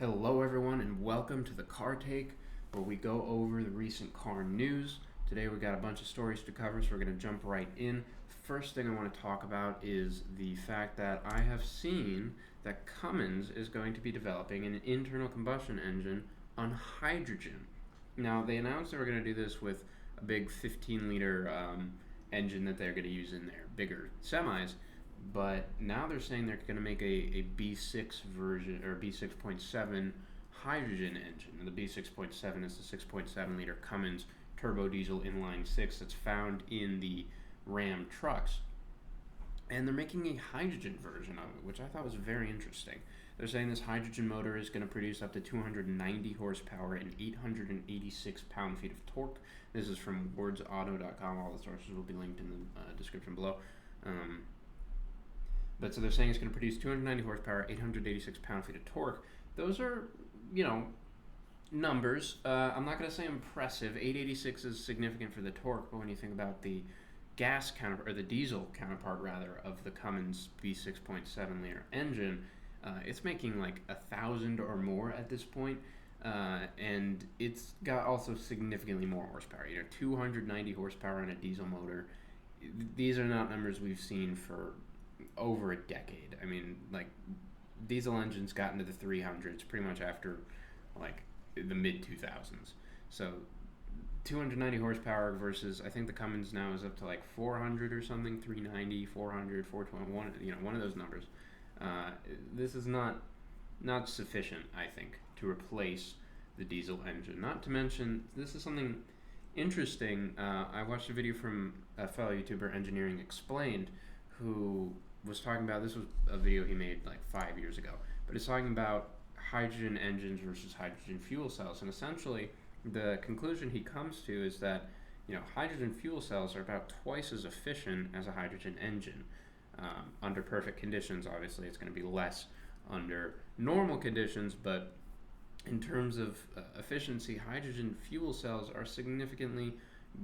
Hello, everyone, and welcome to the Car Take, where we go over the recent car news. Today, we got a bunch of stories to cover, so we're going to jump right in. First thing I want to talk about is the fact that I have seen that Cummins is going to be developing an internal combustion engine on hydrogen. Now, they announced they were going to do this with a big 15-liter engine that they're going to use in their bigger semis. But now they're saying they're going to make a B6 version or B6.7 hydrogen engine. And the B6.7 is the 6.7 liter Cummins turbo diesel inline six that's found in the Ram trucks. And they're making a hydrogen version of it, which I thought was very interesting. They're saying this hydrogen motor is going to produce up to 290 horsepower and 886 pound-feet of torque. This is from wordsauto.com. All the sources will be linked in the description below. But so they're saying it's going to produce 290 horsepower, 886 pound-feet of torque. Those are, numbers. I'm not going to say impressive. 886 is significant for the torque, but when you think about the gas counterpart, or the diesel counterpart rather, of the Cummins V6.7 liter engine, it's making like 1,000 or more at this point. And it's got also significantly more horsepower. 290 horsepower on a diesel motor. These are not numbers we've seen for over a decade. I mean, diesel engines got into the 300s pretty much after the mid 2000s. So 290 horsepower versus, I think the Cummins now is up to 400 or something, 390, 400, 421, one of those numbers. This is not sufficient, I think, to replace the diesel engine. Not to mention, this is something interesting. I watched a video from a fellow YouTuber, Engineering Explained, who was talking about, this was a video he made 5 years ago, but it's talking about hydrogen engines versus hydrogen fuel cells. And essentially, the conclusion he comes to is that, hydrogen fuel cells are about twice as efficient as a hydrogen engine. Under perfect conditions, obviously, it's going to be less under normal conditions, but in terms of efficiency, hydrogen fuel cells are significantly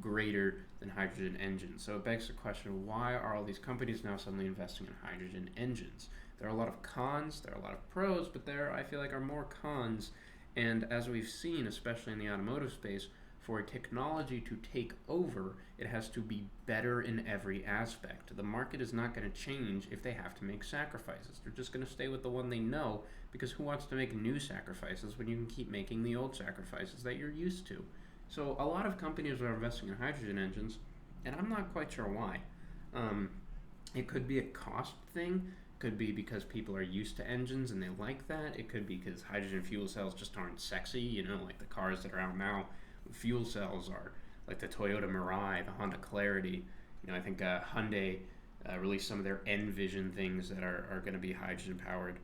greater than hydrogen engines. So it begs the question, why are all these companies now suddenly investing in hydrogen engines? There are a lot of cons, there are a lot of pros, but there, I feel like, are more cons. And as we've seen, especially in the automotive space, for a technology to take over, it has to be better in every aspect. The market is not going to change if they have to make sacrifices. They're just going to stay with the one they know, because who wants to make new sacrifices when you can keep making the old sacrifices that you're used to? So a lot of companies are investing in hydrogen engines, and I'm not quite sure why. It could be a cost thing. Could be because people are used to engines and they like that. It could be because hydrogen fuel cells just aren't sexy, like the cars that are out now. Fuel cells are like the Toyota Mirai, the Honda Clarity. I think Hyundai released some of their Envision things that are going to be hydrogen powered.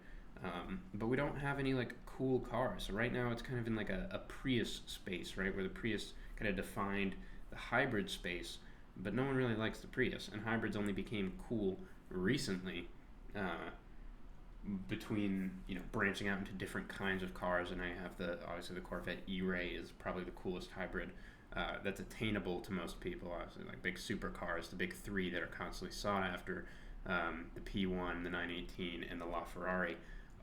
But we don't have any cool cars. So right now it's kind of in a Prius space, right, where the Prius kind of defined the hybrid space, but no one really likes the Prius, and hybrids only became cool recently, between branching out into different kinds of cars. And I have obviously the Corvette E-Ray is probably the coolest hybrid that's attainable to most people. Obviously, big supercars, the big three that are constantly sought after, the P1, the 918, and the LaFerrari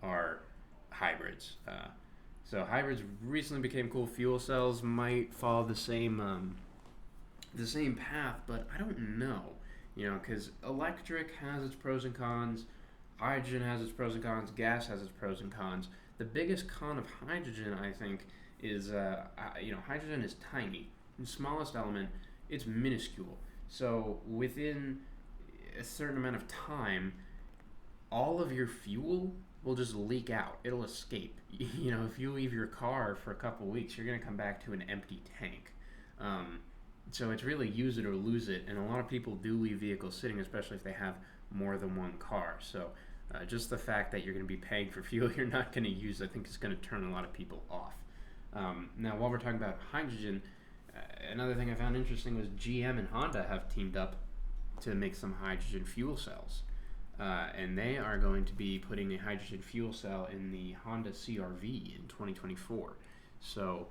are hybrids. So hybrids recently became cool. Fuel cells might follow the same path, but I don't know. Because electric has its pros and cons, hydrogen has its pros and cons, gas has its pros and cons. The biggest con of hydrogen, I think, is hydrogen is tiny. The smallest element, it's minuscule. So within a certain amount of time, all of your fuel will just leak out. It'll escape. If you leave your car for a couple weeks, you're going to come back to an empty tank. So it's really use it or lose it, and a lot of people do leave vehicles sitting, especially if they have more than one car. So just the fact that you're going to be paying for fuel you're not going to use, I think, is going to turn a lot of people off. Now, while we're talking about hydrogen, another thing I found interesting was GM and Honda have teamed up to make some hydrogen fuel cells. And they are going to be putting a hydrogen fuel cell in the Honda CR-V in 2024. So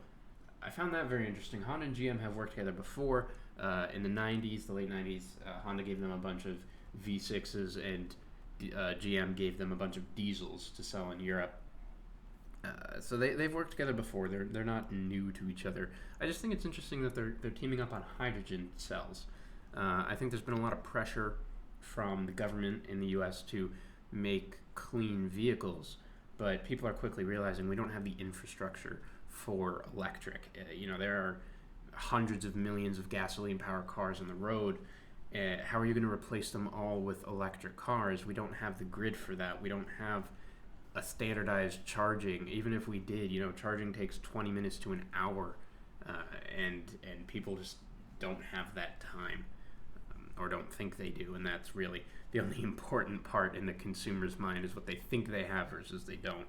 I found that very interesting. Honda and GM have worked together before. In the 90s, the late 90s, Honda gave them a bunch of V6s, and GM gave them a bunch of diesels to sell in Europe. So they've worked together before. They're not new to each other. I just think it's interesting that they're teaming up on hydrogen cells. I think there's been a lot of pressure from the government in the U.S. to make clean vehicles, but people are quickly realizing we don't have the infrastructure for electric. There are hundreds of millions of gasoline-powered cars on the road. How are you going to replace them all with electric cars? We don't have the grid for that. We don't have a standardized charging. Even if we did, charging takes 20 minutes to an hour, and people just don't have that time, or don't think they do, and that's really the only important part in the consumer's mind is what they think they have versus they don't.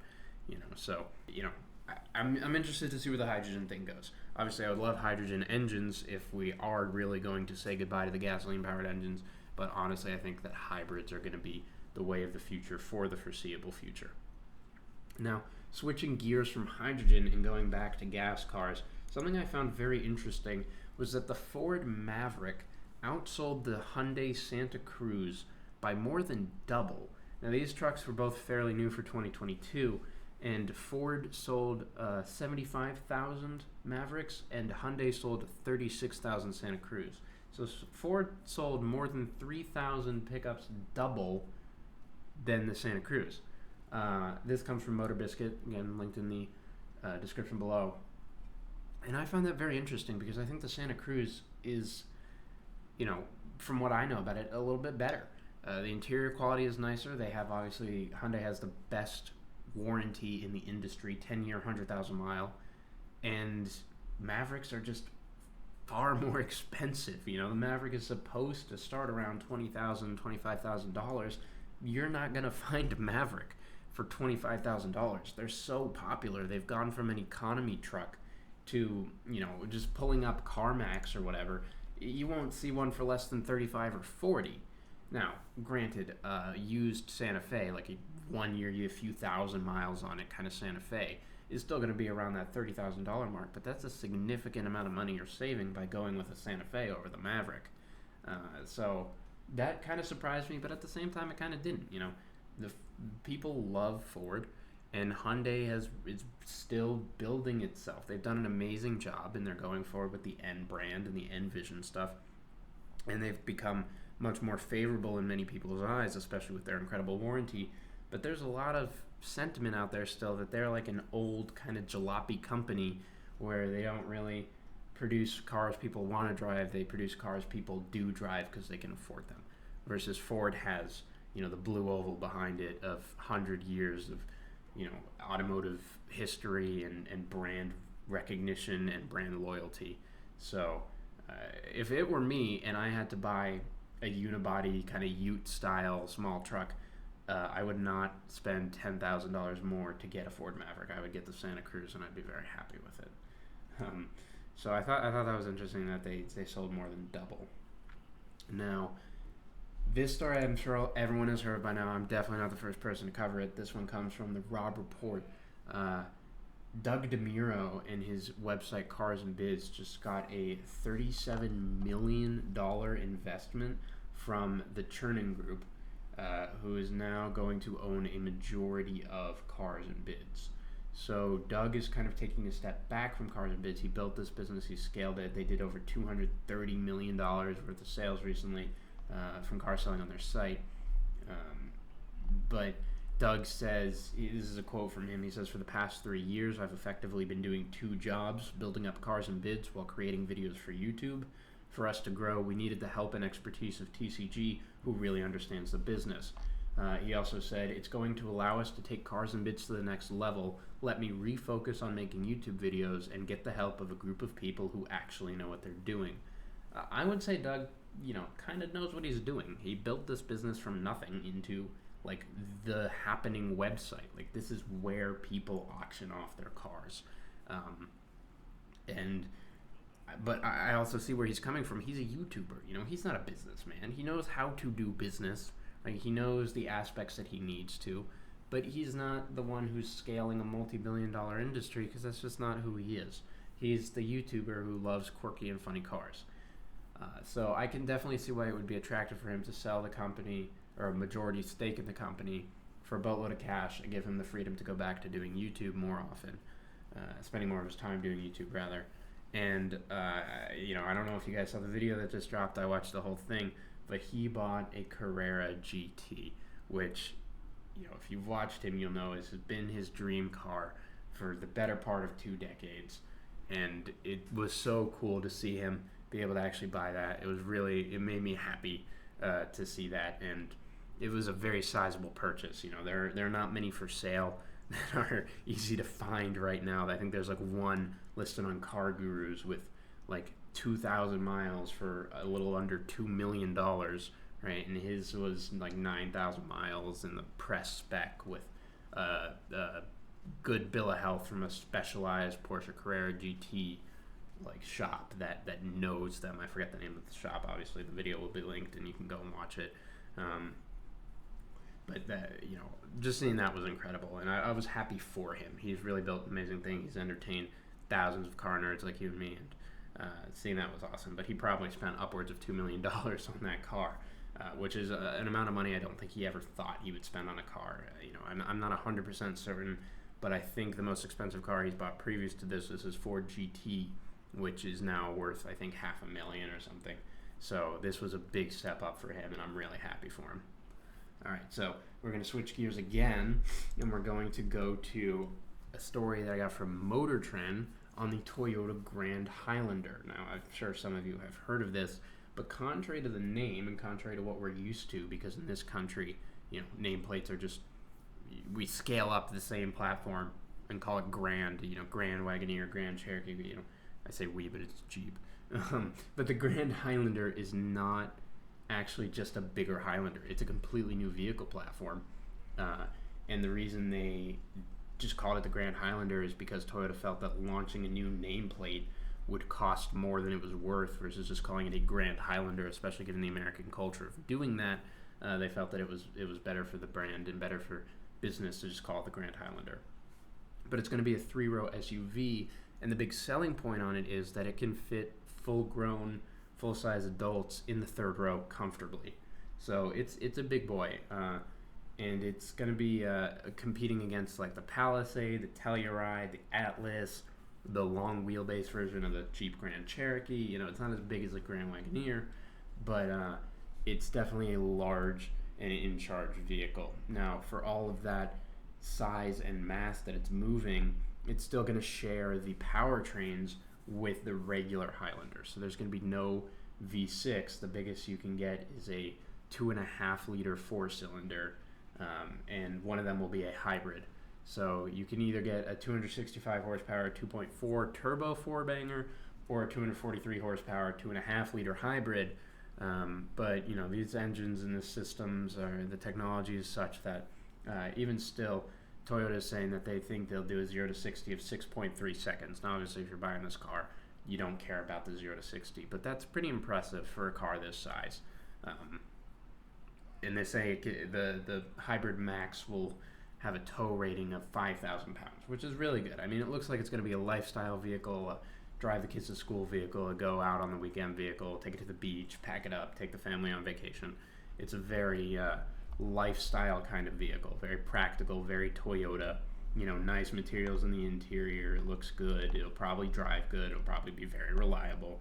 I'm interested to see where the hydrogen thing goes. Obviously, I would love hydrogen engines if we are really going to say goodbye to the gasoline-powered engines, but honestly, I think that hybrids are going to be the way of the future for the foreseeable future. Now, switching gears from hydrogen and going back to gas cars, something I found very interesting was that the Ford Maverick outsold the Hyundai Santa Cruz by more than double. Now, these trucks were both fairly new for 2022, and Ford sold 75,000 Mavericks, and Hyundai sold 36,000 Santa Cruz. So Ford sold more than 3,000 pickups, double than the Santa Cruz. This comes from Motor Biscuit, again linked in the description below. And I found that very interesting because I think the Santa Cruz is, from what I know about it, a little bit better. The interior quality is nicer. Hyundai has the best warranty in the industry, 10-year, 100,000 mile, and Mavericks are just far more expensive. The Maverick is supposed to start around $20,000, $25,000. You're not going to find a Maverick for $25,000. They're so popular. They've gone from an economy truck to, just pulling up CarMax or whatever. You won't see one for less than 35 or 40. Now, granted, used Santa Fe, like a 1 year, you have a few thousand miles on it kind of Santa Fe, is still going to be around that $30,000 mark, but that's a significant amount of money you're saving by going with a Santa Fe over the Maverick. So that kind of surprised me, but at the same time, it kind of didn't. People love Ford, and Hyundai is still building itself. They've done an amazing job, and they're going forward with the N brand and the N Vision stuff, and they've become much more favorable in many people's eyes, especially with their incredible warranty. But there's a lot of sentiment out there still that they're like an old kind of jalopy company where they don't really produce cars people want to drive. They produce cars people do drive because they can afford them. Versus Ford has, the blue oval behind it of 100 years of, automotive history and brand recognition and brand loyalty. So if it were me and I had to buy a unibody kind of ute style small truck, I would not spend $10,000 more to get a Ford Maverick. I would get the Santa Cruz, and I'd be very happy with it. So I thought that was interesting that they sold more than double. Now, this story I'm sure everyone has heard by now. I'm definitely not the first person to cover it. This one comes from the Robb Report. Doug DeMuro and his website Cars and Bids just got a $37 million investment from the Chernin Group, who is now going to own a majority of Cars and Bids. So Doug is kind of taking a step back from Cars and Bids. He built this business. He scaled it. They did over $230 million worth of sales recently from car selling on their site. But Doug says, this is a quote from him, he says, "For the past 3 years, I've effectively been doing 2 jobs, building up Cars and Bids while creating videos for YouTube. For us to grow, we needed the help and expertise of TCG, who really understands the business." He also said, "It's going to allow us to take Cars and Bids to the next level. Let me refocus on making YouTube videos and get the help of a group of people who actually know what they're doing." I would say Doug, kind of knows what he's doing. He built this business from nothing into like the happening website. Like, this is where people auction off their cars. But I also see where he's coming from. He's a YouTuber. He's not a businessman. He knows how to do business. Like, he knows the aspects that he needs to, but he's not the one who's scaling a multi-billion-dollar industry, because that's just not who he is. He's the YouTuber who loves quirky and funny cars. So I can definitely see why it would be attractive for him to sell the company, or a majority stake in the company, for a boatload of cash, I give him the freedom to go back to doing YouTube more often, spending more of his time doing YouTube rather. And I don't know if you guys saw the video that just dropped. I watched the whole thing, but he bought a Carrera GT, which, if you've watched him, you'll know has been his dream car for the better part of 2 decades. And it was so cool to see him be able to actually buy that. It made me happy to see that, and it was a very sizable purchase. There are not many for sale that are easy to find right now. I think there's like one listed on Car Gurus with like 2,000 miles for a little under $2 million, right? And his was like 9,000 miles in the press spec with good bill of health from a specialized Porsche Carrera GT like shop that knows them. I forget the name of the shop. Obviously, the video will be linked and you can go and watch it. But that, just seeing that was incredible, and I was happy for him. He's really built amazing things. He's entertained thousands of car nerds like you and me, and seeing that was awesome. But he probably spent upwards of $2 million on that car, which is an amount of money I don't think he ever thought he would spend on a car. I'm not 100% certain, but I think the most expensive car he's bought previous to this is his Ford GT, which is now worth, I think, $500,000 or something. So this was a big step up for him, and I'm really happy for him. All right, so we're going to switch gears again, and we're going to go to a story that I got from Motor Trend on the Toyota Grand Highlander. Now, I'm sure some of you have heard of this, but contrary to the name and contrary to what we're used to, because in this country, nameplates are just, we scale up the same platform and call it Grand, Grand Wagoneer, Grand Cherokee, I say we, but it's Jeep. But the Grand Highlander is not actually just a bigger Highlander. It's a completely new vehicle platform. And the reason they just called it the Grand Highlander is because Toyota felt that launching a new nameplate would cost more than it was worth versus just calling it a Grand Highlander, especially given the American culture of doing that. They felt that it was better for the brand and better for business to just call it the Grand Highlander. But it's going to be a 3-row SUV, and the big selling point on it is that it can fit full-grown, full-size adults in the 3rd row comfortably. So it's a big boy, and it's going to be competing against like the Palisade, the Telluride, the Atlas, the long wheelbase version of the Jeep Grand Cherokee. It's not as big as the Grand Wagoneer, but it's definitely a large and in-charge vehicle. Now, for all of that size and mass that it's moving, it's still going to share the powertrains with the regular Highlander. So there's going to be no V6. The biggest you can get is a 2.5 liter 4-cylinder, and one of them will be a hybrid. So you can either get a 265 horsepower 2.4 turbo 4-banger or a 243 horsepower 2.5 liter hybrid. But these engines and the systems the technology is such that even still, Toyota is saying that they think they'll do a 0 to 60 of 6.3 seconds. Now, obviously, if you're buying this car, you don't care about the 0 to 60, but that's pretty impressive for a car this size. And they say the Hybrid Max will have a tow rating of 5,000 pounds, which is really good. I mean, it looks like it's going to be a lifestyle vehicle, a drive the kids to school vehicle, a go out on the weekend vehicle, take it to the beach, pack it up, take the family on vacation. It's a very lifestyle kind of vehicle, very practical, very Toyota. Nice materials in the interior. It looks good. It'll probably drive good. It'll probably be very reliable.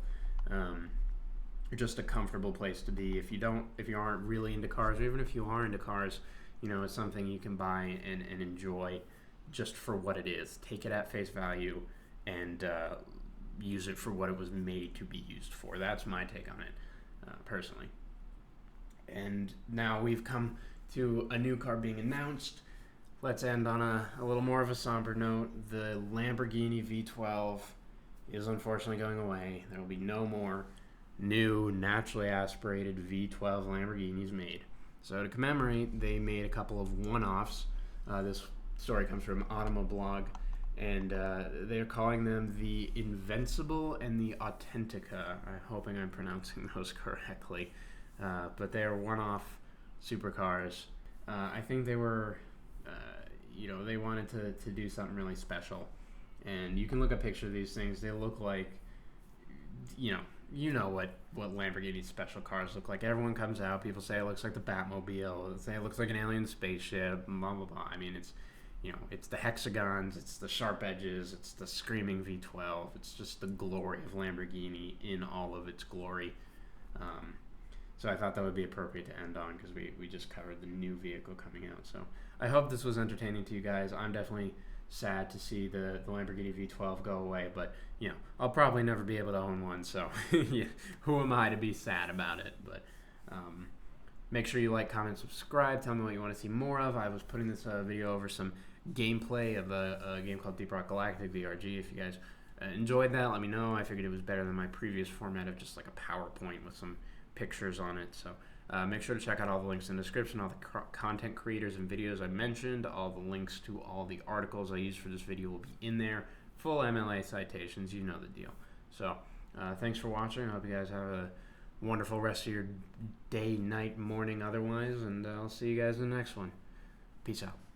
Just a comfortable place to be. If you aren't really into cars, or even if you are into cars, it's something you can buy and enjoy just for what it is. Take it at face value and use it for what it was made to be used for. That's my take on it, personally. And now we've come to a new car being announced. Let's end on a little more of a somber note. The Lamborghini V12 is unfortunately going away. There will be no more new naturally aspirated V12 Lamborghinis made. So to commemorate, they made a couple of one-offs. This story comes from Automoblog, and they're calling them the Invincible and the Authentica. I'm hoping I'm pronouncing those correctly. But they are one-off supercars. I think they were, they wanted to do something really special. And you can look at pictures of these things. They look like, you know what Lamborghini special cars look like. Everyone comes out, people say it looks like the Batmobile, they say it looks like an alien spaceship, blah blah blah. I mean, it's, you know, it's the hexagons, it's the sharp edges, it's the screaming V12. It's just the glory of Lamborghini in all of its glory. So I thought that would be appropriate to end on, because we just covered the new vehicle coming out. So I hope this was entertaining to you guys. I'm definitely sad to see the Lamborghini V12 go away, but you know, I'll probably never be able to own one, so yeah, who am I to be sad about it? But make sure you like, comment, subscribe. Tell me what you want to see more of. I was putting this video over some gameplay of a game called Deep Rock Galactic VRG. If you guys enjoyed that, let me know. I figured it was better than my previous format of just like a PowerPoint with some pictures on it. So make sure to check out all the links in the description, all the content creators and videos I mentioned. All the links to all the articles I used for this video will be in there. Full MLA citations, you know the deal. So thanks for watching. I hope you guys have a wonderful rest of your day, night, morning, otherwise, and I'll see you guys in the next one. Peace out.